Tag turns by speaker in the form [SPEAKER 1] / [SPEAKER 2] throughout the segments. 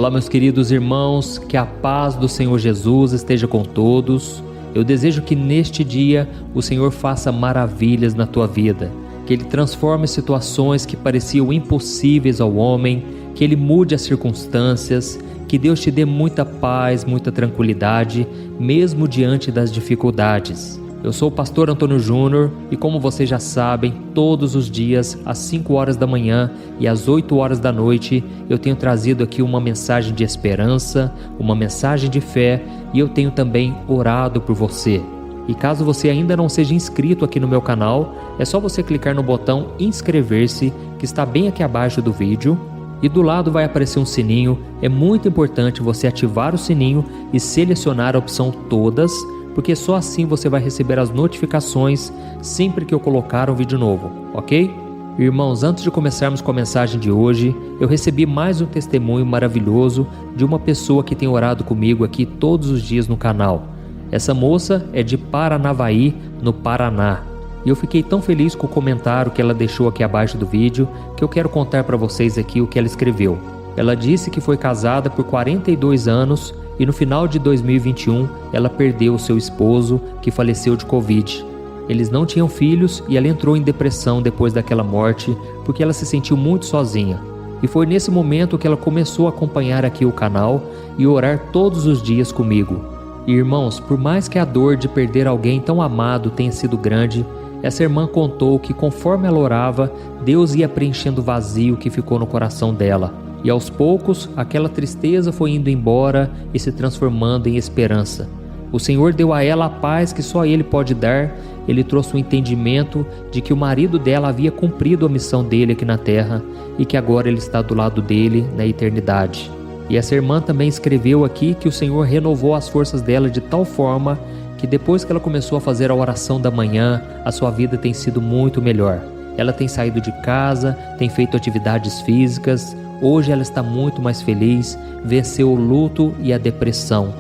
[SPEAKER 1] Olá, meus queridos irmãos, que a paz do Senhor Jesus esteja com todos. Eu desejo que neste dia o Senhor faça maravilhas na tua vida, que Ele transforme situações que pareciam impossíveis ao homem, que Ele mude as circunstâncias, que Deus te dê muita paz, muita tranquilidade, mesmo diante das dificuldades. Eu sou o pastor Antônio Júnior e, como vocês já sabem, todos os dias às 5 horas da manhã e às 8 horas da noite eu tenho trazido aqui uma mensagem de esperança, uma mensagem de fé, e eu tenho também orado por você. E caso você ainda não seja inscrito aqui no meu canal, é só você clicar no botão inscrever-se, que está bem aqui abaixo do vídeo, e do lado vai aparecer um sininho. É muito importante você ativar o sininho e selecionar a opção todas, porque só assim você vai receber as notificações sempre que eu colocar um vídeo novo, ok? Irmãos, antes de começarmos com a mensagem de hoje, eu recebi mais um testemunho maravilhoso de uma pessoa que tem orado comigo aqui todos os dias no canal. Essa moça é de Paranavaí, no Paraná. E eu fiquei tão feliz com o comentário que ela deixou aqui abaixo do vídeo, que eu quero contar para vocês aqui o que ela escreveu. Ela disse que foi casada por 42 anos e no final de 2021 ela perdeu o seu esposo, que faleceu de Covid. Eles não tinham filhos e ela entrou em depressão depois daquela morte, porque ela se sentiu muito sozinha. E foi nesse momento que ela começou a acompanhar aqui o canal e orar todos os dias comigo. E, irmãos, por mais que a dor de perder alguém tão amado tenha sido grande, essa irmã contou que conforme ela orava, Deus ia preenchendo o vazio que ficou no coração dela. E aos poucos, aquela tristeza foi indo embora e se transformando em esperança. O Senhor deu a ela a paz que só Ele pode dar. Ele trouxe o entendimento de que o marido dela havia cumprido a missão dele aqui na terra e que agora ele está do lado dele na eternidade. E essa irmã também escreveu aqui que o Senhor renovou as forças dela de tal forma que depois que ela começou a fazer a oração da manhã, a sua vida tem sido muito melhor. Ela tem saído de casa, tem feito atividades físicas. Hoje ela está muito mais feliz, venceu o luto e a depressão.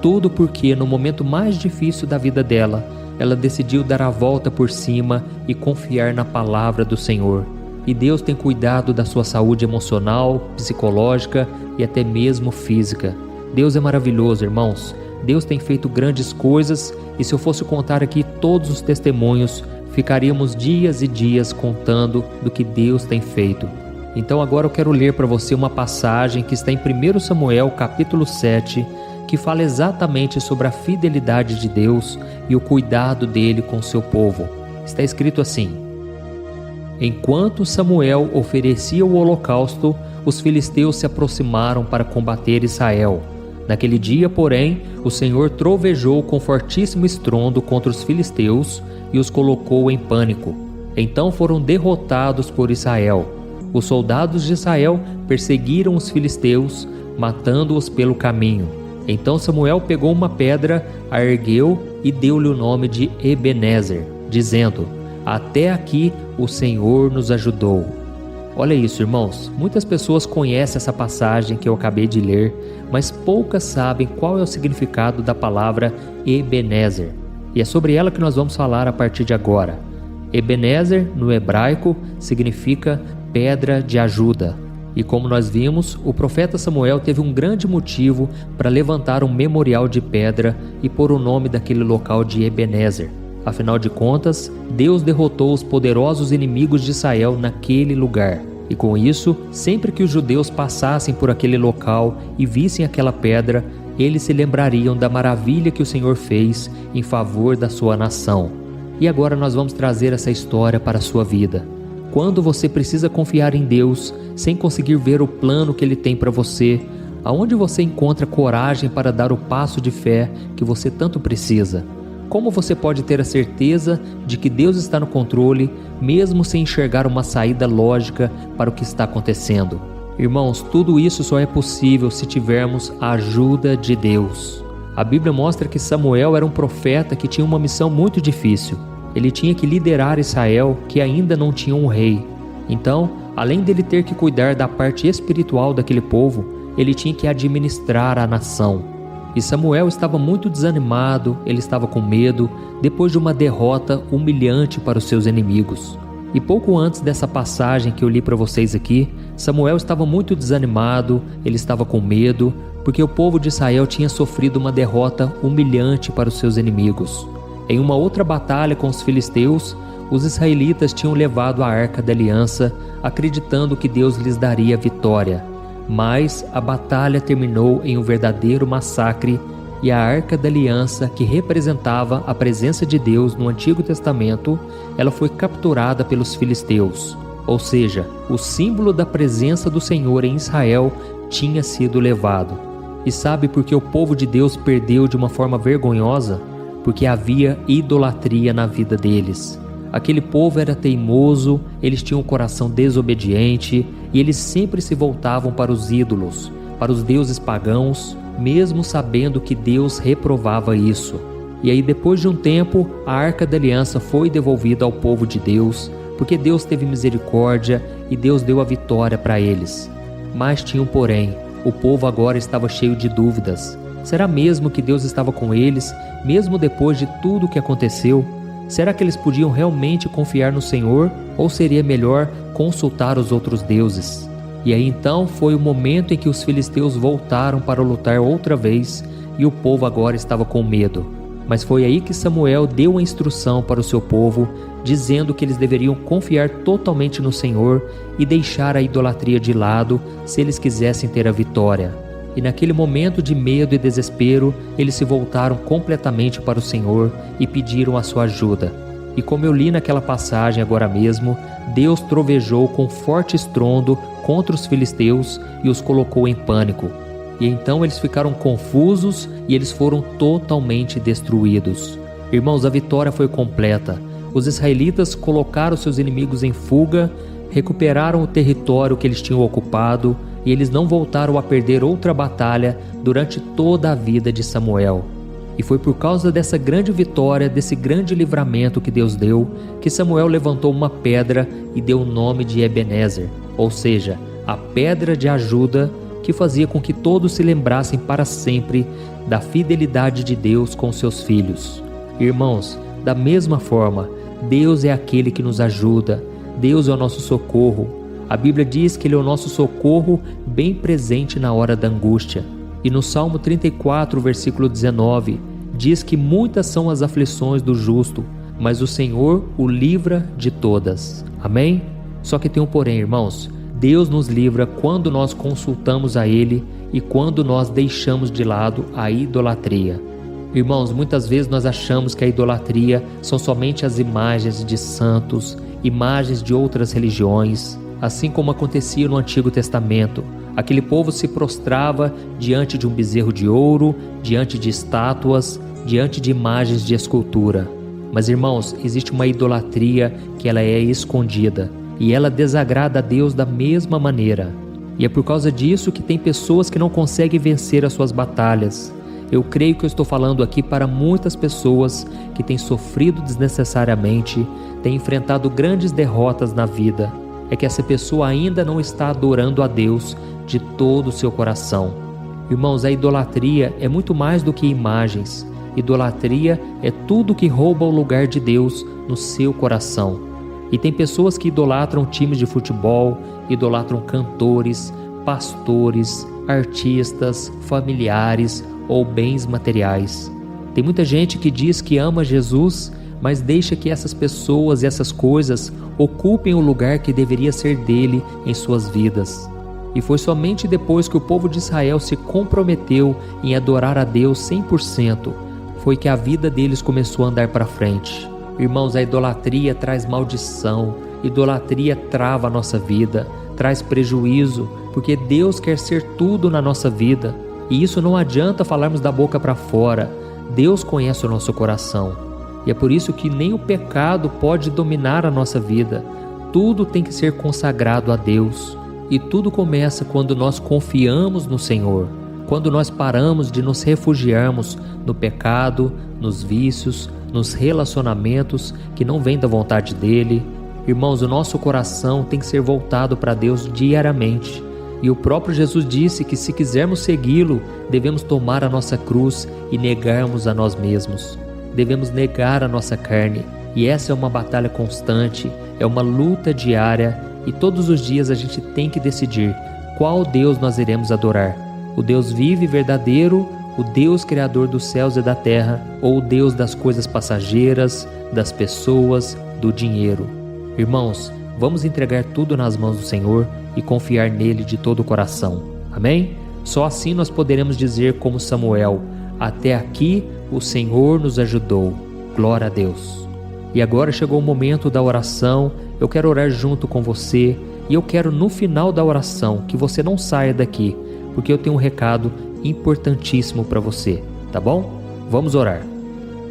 [SPEAKER 1] Tudo porque no momento mais difícil da vida dela, ela decidiu dar a volta por cima e confiar na palavra do Senhor. E Deus tem cuidado da sua saúde emocional, psicológica e até mesmo física. Deus é maravilhoso, irmãos. Deus tem feito grandes coisas e se eu fosse contar aqui todos os testemunhos, ficaríamos dias e dias contando do que Deus tem feito. Então agora eu quero ler para você uma passagem que está em 1 Samuel capítulo 7, que fala exatamente sobre a fidelidade de Deus e o cuidado dele com o seu povo. Está escrito assim: Enquanto Samuel oferecia o holocausto, os filisteus se aproximaram para combater Israel. Naquele dia, porém, o Senhor trovejou com fortíssimo estrondo contra os filisteus e os colocou em pânico. Então foram derrotados por Israel. Os soldados de Israel perseguiram os filisteus, matando-os pelo caminho. Então Samuel pegou uma pedra, a ergueu e deu-lhe o nome de Ebenezer, dizendo: Até aqui o Senhor nos ajudou. Olha isso, irmãos. Muitas pessoas conhecem essa passagem que eu acabei de ler, mas poucas sabem qual é o significado da palavra Ebenezer. E é sobre ela que nós vamos falar a partir de agora. Ebenezer, no hebraico, significa pedra de ajuda. E como nós vimos, o profeta Samuel teve um grande motivo para levantar um memorial de pedra e pôr o nome daquele local de Ebenezer. Afinal de contas, Deus derrotou os poderosos inimigos de Israel naquele lugar. E com isso, sempre que os judeus passassem por aquele local e vissem aquela pedra, eles se lembrariam da maravilha que o Senhor fez em favor da sua nação. E agora nós vamos trazer essa história para a sua vida. Quando você precisa confiar em Deus, sem conseguir ver o plano que Ele tem para você, aonde você encontra coragem para dar o passo de fé que você tanto precisa? Como você pode ter a certeza de que Deus está no controle, mesmo sem enxergar uma saída lógica para o que está acontecendo? Irmãos, tudo isso só é possível se tivermos a ajuda de Deus. A Bíblia mostra que Samuel era um profeta que tinha uma missão muito difícil. Ele tinha que liderar Israel, que ainda não tinha um rei. Então, além dele ter que cuidar da parte espiritual daquele povo, ele tinha que administrar a nação. E Samuel estava muito desanimado, ele estava com medo, depois de uma derrota humilhante para os seus inimigos. E pouco antes dessa passagem que eu li para vocês aqui, Samuel estava muito desanimado, ele estava com medo, porque o povo de Israel tinha sofrido uma derrota humilhante para os seus inimigos. Em uma outra batalha com os filisteus, os israelitas tinham levado a Arca da Aliança, acreditando que Deus lhes daria a vitória. Mas a batalha terminou em um verdadeiro massacre e a Arca da Aliança, que representava a presença de Deus no Antigo Testamento, ela foi capturada pelos filisteus. Ou seja, o símbolo da presença do Senhor em Israel tinha sido levado. E sabe por que o povo de Deus perdeu de uma forma vergonhosa? Porque havia idolatria na vida deles. Aquele povo era teimoso, eles tinham um coração desobediente e eles sempre se voltavam para os ídolos, para os deuses pagãos, mesmo sabendo que Deus reprovava isso. E aí, depois de um tempo, a Arca da Aliança foi devolvida ao povo de Deus, porque Deus teve misericórdia e Deus deu a vitória para eles. Mas tinha um porém, o povo agora estava cheio de dúvidas. Será mesmo que Deus estava com eles, mesmo depois de tudo o que aconteceu? Será que eles podiam realmente confiar no Senhor, ou seria melhor consultar os outros deuses? E aí então foi o momento em que os filisteus voltaram para lutar outra vez e o povo agora estava com medo. Mas foi aí que Samuel deu a instrução para o seu povo, dizendo que eles deveriam confiar totalmente no Senhor e deixar a idolatria de lado se eles quisessem ter a vitória. E naquele momento de medo e desespero, eles se voltaram completamente para o Senhor e pediram a sua ajuda. E como eu li naquela passagem agora mesmo, Deus trovejou com forte estrondo contra os filisteus e os colocou em pânico. E então eles ficaram confusos e eles foram totalmente destruídos. Irmãos, a vitória foi completa. Os israelitas colocaram seus inimigos em fuga, recuperaram o território que eles tinham ocupado e eles não voltaram a perder outra batalha durante toda a vida de Samuel. E foi por causa dessa grande vitória, desse grande livramento que Deus deu, que Samuel levantou uma pedra e deu o nome de Ebenezer, ou seja, a pedra de ajuda, que fazia com que todos se lembrassem para sempre da fidelidade de Deus com seus filhos. Irmãos, da mesma forma, Deus é aquele que nos ajuda, Deus é o nosso socorro. A Bíblia diz que Ele é o nosso socorro bem presente na hora da angústia. E no Salmo 34, versículo 19, diz que muitas são as aflições do justo, mas o Senhor o livra de todas. Amém? Só que tem um porém, irmãos. Deus nos livra quando nós consultamos a Ele e quando nós deixamos de lado a idolatria. Irmãos, muitas vezes nós achamos que a idolatria são somente as imagens de santos, imagens de outras religiões, assim como acontecia no Antigo Testamento. Aquele povo se prostrava diante de um bezerro de ouro, diante de estátuas, diante de imagens de escultura. Mas, irmãos, existe uma idolatria que ela é escondida e ela desagrada a Deus da mesma maneira. E é por causa disso que tem pessoas que não conseguem vencer as suas batalhas. Eu creio que eu estou falando aqui para muitas pessoas que têm sofrido desnecessariamente, têm enfrentado grandes derrotas na vida. É que essa pessoa ainda não está adorando a Deus de todo o seu coração. Irmãos, a idolatria é muito mais do que imagens. Idolatria é tudo que rouba o lugar de Deus no seu coração. E tem pessoas que idolatram times de futebol, idolatram cantores, pastores, artistas, familiares ou bens materiais. Tem muita gente que diz que ama Jesus, mas deixa que essas pessoas e essas coisas ocupem o lugar que deveria ser dele em suas vidas. E foi somente depois que o povo de Israel se comprometeu em adorar a Deus 100%, foi que a vida deles começou a andar para frente. Irmãos, a idolatria traz maldição, idolatria trava a nossa vida, traz prejuízo, porque Deus quer ser tudo na nossa vida. E isso não adianta falarmos da boca para fora, Deus conhece o nosso coração. E é por isso que nem o pecado pode dominar a nossa vida, tudo tem que ser consagrado a Deus. E tudo começa quando nós confiamos no Senhor, quando nós paramos de nos refugiarmos no pecado, nos vícios, nos relacionamentos que não vêm da vontade dEle. Irmãos, o nosso coração tem que ser voltado para Deus diariamente. E o próprio Jesus disse que se quisermos segui-lo, devemos tomar a nossa cruz e negarmos a nós mesmos. Devemos negar a nossa carne, E essa é uma batalha constante, é uma luta diária e todos os dias a gente tem que decidir qual Deus nós iremos adorar. O Deus vivo e verdadeiro, o Deus criador dos céus e da terra, ou o Deus das coisas passageiras, das pessoas, do dinheiro. Irmãos, vamos entregar tudo nas mãos do Senhor e confiar nele de todo o coração. Amém? Só assim nós poderemos dizer como Samuel: até aqui o Senhor nos ajudou. Glória a Deus. E agora chegou o momento da oração. Eu quero orar junto com você e eu quero no final da oração que você não saia daqui, porque eu tenho um recado importantíssimo para você, tá bom? Vamos orar.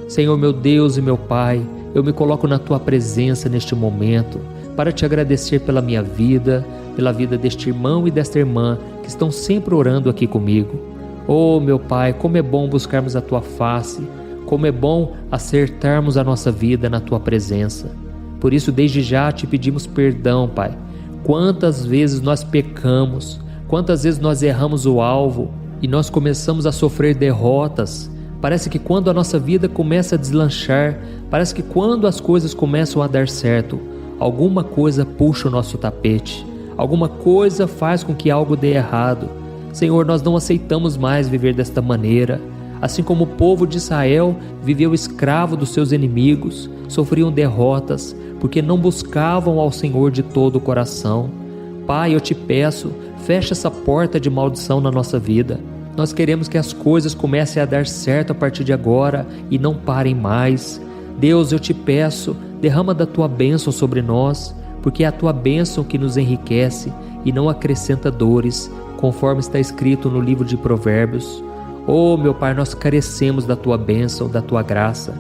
[SPEAKER 1] Senhor meu Deus e meu Pai, eu me coloco na Tua presença neste momento para Te agradecer pela minha vida, pela vida deste irmão e desta irmã que estão sempre orando aqui comigo. Oh meu Pai, como é bom buscarmos a Tua face, como é bom acertarmos a nossa vida na Tua presença. Por isso desde já Te pedimos perdão, Pai. Quantas vezes nós pecamos, quantas vezes nós erramos o alvo e nós começamos a sofrer derrotas. Parece que quando a nossa vida começa a deslanchar, parece que quando as coisas começam a dar certo, alguma coisa puxa o nosso tapete, alguma coisa faz com que algo dê errado. Senhor, nós não aceitamos mais viver desta maneira. Assim como o povo de Israel viveu escravo dos seus inimigos, sofriam derrotas, porque não buscavam ao Senhor de todo o coração. Pai, eu Te peço, fecha essa porta de maldição na nossa vida. Nós queremos que as coisas comecem a dar certo a partir de agora e não parem mais. Deus, eu Te peço, derrama da Tua bênção sobre nós, porque é a Tua bênção que nos enriquece e não acrescenta dores, conforme está escrito no livro de Provérbios. Oh, meu Pai, nós carecemos da Tua bênção, da Tua graça.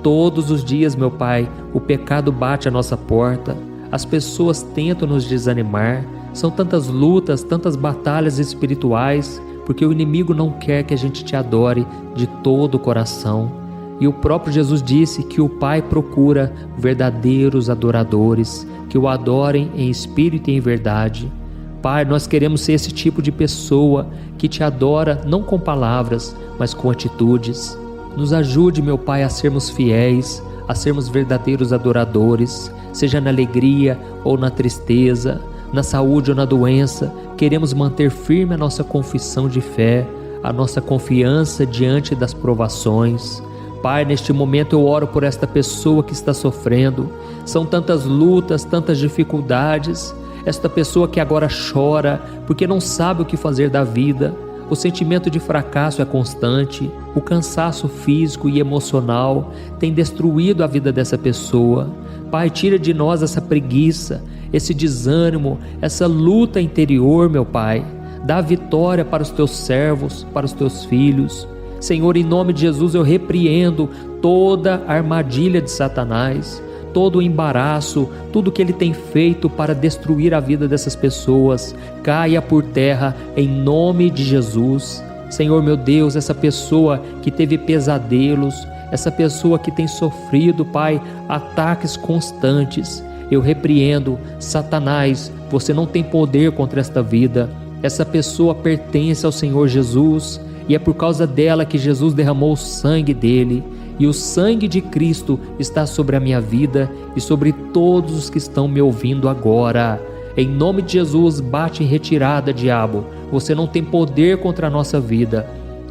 [SPEAKER 1] Todos os dias, meu Pai, o pecado bate à nossa porta, as pessoas tentam nos desanimar, são tantas lutas, tantas batalhas espirituais, porque o inimigo não quer que a gente Te adore de todo o coração. E o próprio Jesus disse que o Pai procura verdadeiros adoradores, que o adorem em espírito e em verdade. Pai, nós queremos ser esse tipo de pessoa que Te adora não com palavras, mas com atitudes. Nos ajude, meu Pai, a sermos fiéis, a sermos verdadeiros adoradores, seja na alegria ou na tristeza, na saúde ou na doença. Queremos manter firme a nossa confissão de fé, a nossa confiança diante das provações. Pai, neste momento eu oro por esta pessoa que está sofrendo. São tantas lutas, tantas dificuldades. Esta pessoa que agora chora porque não sabe o que fazer da vida. O sentimento de fracasso é constante. O cansaço físico e emocional tem destruído a vida dessa pessoa. Pai, tira de nós essa preguiça, esse desânimo, essa luta interior, meu Pai. Dá vitória para os Teus servos, para os Teus filhos. Senhor, em nome de Jesus eu repreendo toda a armadilha de Satanás, todo o embaraço, tudo que ele tem feito para destruir a vida dessas pessoas, caia por terra em nome de Jesus. Senhor meu Deus, essa pessoa que teve pesadelos, essa pessoa que tem sofrido, Pai, ataques constantes, eu repreendo. Satanás, você não tem poder contra esta vida. Essa pessoa pertence ao Senhor Jesus e é por causa dela que Jesus derramou o sangue dele. E o sangue de Cristo está sobre a minha vida e sobre todos os que estão me ouvindo agora. Em nome de Jesus, bate em retirada, diabo. Você não tem poder contra a nossa vida.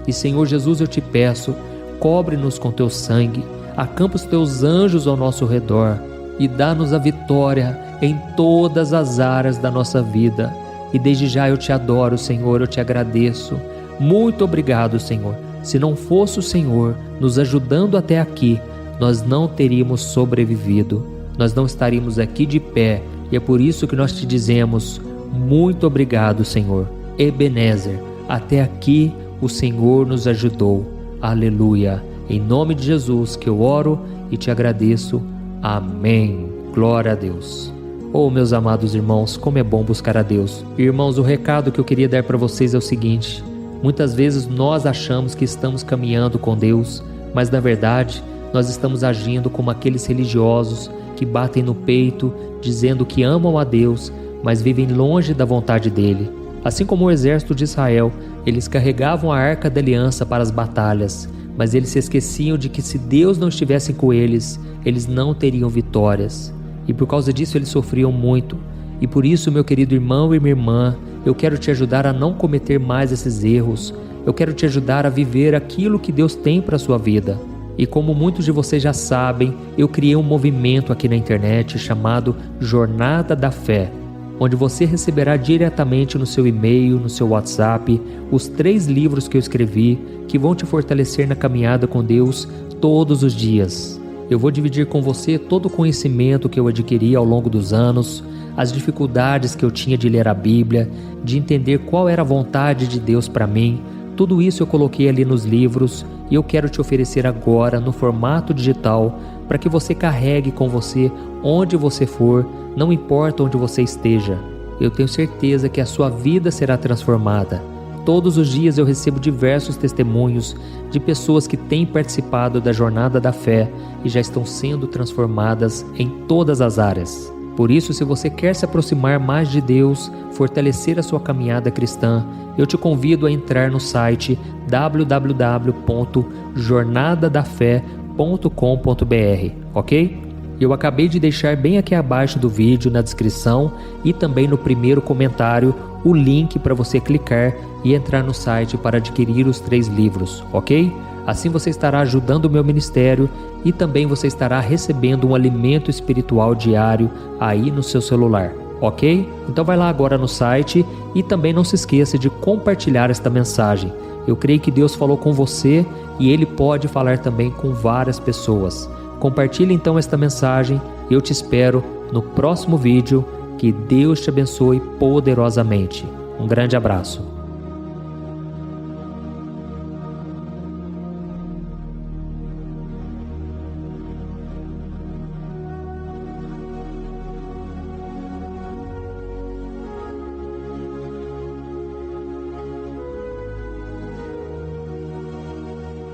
[SPEAKER 1] E Senhor Jesus, eu Te peço, cobre-nos com Teu sangue, acampa os Teus anjos ao nosso redor e dá-nos a vitória em todas as áreas da nossa vida. E desde já eu Te adoro, Senhor, eu Te agradeço. Muito obrigado, Senhor. Se não fosse o Senhor nos ajudando até aqui, nós não teríamos sobrevivido, nós não estaríamos aqui de pé, e é por isso que nós Te dizemos, muito obrigado, Senhor. Ebenezer, até aqui o Senhor nos ajudou. Aleluia. Em nome de Jesus que eu oro e Te agradeço. Amém. Glória a Deus. Oh, meus amados irmãos, como é bom buscar a Deus. Irmãos, o recado que eu queria dar para vocês é o seguinte: muitas vezes nós achamos que estamos caminhando com Deus, mas na verdade nós estamos agindo como aqueles religiosos que batem no peito, dizendo que amam a Deus, mas vivem longe da vontade dele. Assim como o exército de Israel, eles carregavam a arca da aliança para as batalhas, mas eles se esqueciam de que se Deus não estivesse com eles, eles não teriam vitórias. E por causa disso eles sofriam muito. E por isso, meu querido irmão e minha irmã, eu quero te ajudar a não cometer mais esses erros. Eu quero te ajudar a viver aquilo que Deus tem para a sua vida. E como muitos de vocês já sabem, eu criei um movimento aqui na internet chamado Jornada da Fé, onde você receberá diretamente no seu e-mail, no seu WhatsApp, os 3 livros que eu escrevi que vão te fortalecer na caminhada com Deus todos os dias. Eu vou dividir com você todo o conhecimento que eu adquiri ao longo dos anos, as dificuldades que eu tinha de ler a Bíblia, de entender qual era a vontade de Deus para mim. Tudo isso eu coloquei ali nos livros e eu quero te oferecer agora no formato digital para que você carregue com você onde você for, não importa onde você esteja. Eu tenho certeza que a sua vida será transformada. Todos os dias eu recebo diversos testemunhos de pessoas que têm participado da Jornada da Fé e já estão sendo transformadas em todas as áreas. Por isso, se você quer se aproximar mais de Deus, fortalecer a sua caminhada cristã, eu te convido a entrar no site www.jornadadafé.com.br, ok? Eu acabei de deixar bem aqui abaixo do vídeo, na descrição e também no primeiro comentário, o link para você clicar e entrar no site para adquirir os 3 livros, ok? Assim você estará ajudando o meu ministério e também você estará recebendo um alimento espiritual diário aí no seu celular, ok? Então vai lá agora no site e também não se esqueça de compartilhar esta mensagem. Eu creio que Deus falou com você e Ele pode falar também com várias pessoas. Compartilhe então esta mensagem e eu te espero no próximo vídeo. Que Deus te abençoe poderosamente. Um grande abraço.